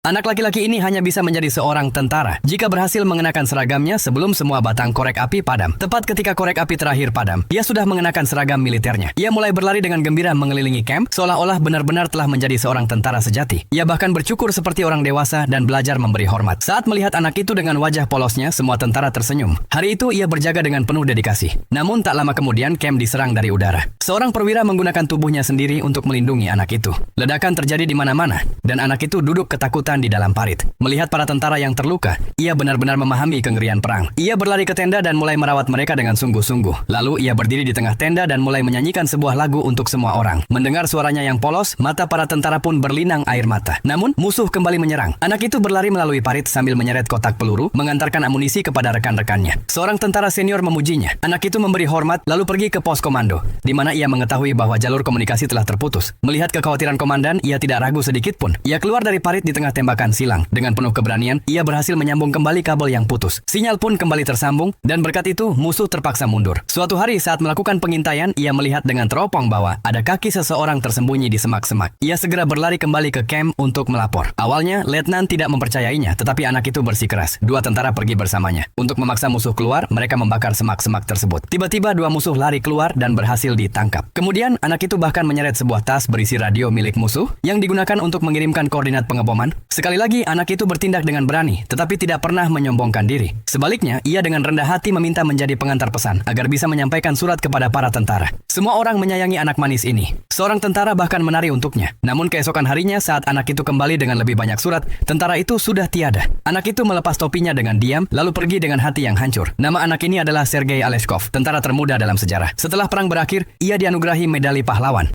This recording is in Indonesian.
Anak laki-laki ini hanya bisa menjadi seorang tentara jika berhasil mengenakan seragamnya sebelum semua batang korek api padam. Tepat ketika korek api terakhir padam, ia sudah mengenakan seragam militernya. Ia mulai berlari dengan gembira mengelilingi camp, seolah-olah benar-benar telah menjadi seorang tentara sejati. Ia bahkan bercukur seperti orang dewasa dan belajar memberi hormat. Saat melihat anak itu dengan wajah polosnya, semua tentara tersenyum. Hari itu ia berjaga dengan penuh dedikasi. Namun tak lama kemudian camp diserang dari udara. Seorang perwira menggunakan tubuhnya sendiri untuk melindungi anak itu. Ledakan terjadi di mana-mana, dan anak itu duduk ketakutan di dalam parit. Melihat para tentara yang terluka, ia benar-benar memahami kengerian perang. Ia berlari ke tenda dan mulai merawat mereka dengan sungguh-sungguh. Lalu ia berdiri di tengah tenda dan mulai menyanyikan sebuah lagu untuk semua orang. Mendengar suaranya yang polos, mata para tentara pun berlinang air mata. Namun, musuh kembali menyerang. Anak itu berlari melalui parit sambil menyeret kotak peluru, mengantarkan amunisi kepada rekan-rekannya. Seorang tentara senior memujinya. Anak itu memberi hormat, lalu pergi ke pos komando, di mana ia mengetahui bahwa jalur komunikasi telah terputus. Melihat kekhawatiran komandan, ia tidak ragu sedikit pun. Ia keluar dari parit di tengah tembakan silang. Dengan penuh keberanian, ia berhasil menyambung kembali kabel yang putus. Sinyal pun kembali tersambung, dan berkat itu, musuh terpaksa mundur. Suatu hari saat melakukan pengintaian, ia melihat dengan teropong bahwa ada kaki seseorang tersembunyi di semak-semak. Ia segera berlari kembali ke camp untuk melapor. Awalnya, letnan tidak mempercayainya, tetapi anak itu bersikeras. Dua tentara pergi bersamanya. Untuk memaksa musuh keluar, mereka membakar semak-semak tersebut. Tiba-tiba dua musuh lari keluar dan berhasil ditangkap. Kemudian, anak itu bahkan menyeret sebuah tas berisi radio milik musuh yang digunakan untuk mengirimkan koordinat pengeboman. Sekali lagi, anak itu bertindak dengan berani, tetapi tidak pernah menyombongkan diri. Sebaliknya, ia dengan rendah hati meminta menjadi pengantar pesan agar bisa menyampaikan surat kepada para tentara. Semua orang menyayangi anak manis ini. Seorang tentara bahkan menari untuknya. Namun keesokan harinya saat anak itu kembali dengan lebih banyak surat, tentara itu sudah tiada. Anak itu melepas topinya dengan diam, lalu pergi dengan hati yang hancur. Nama anak ini adalah Sergei Aleshkov, tentara termuda dalam sejarah. Setelah perang berakhir, ia dianugerahi medali pahlawan.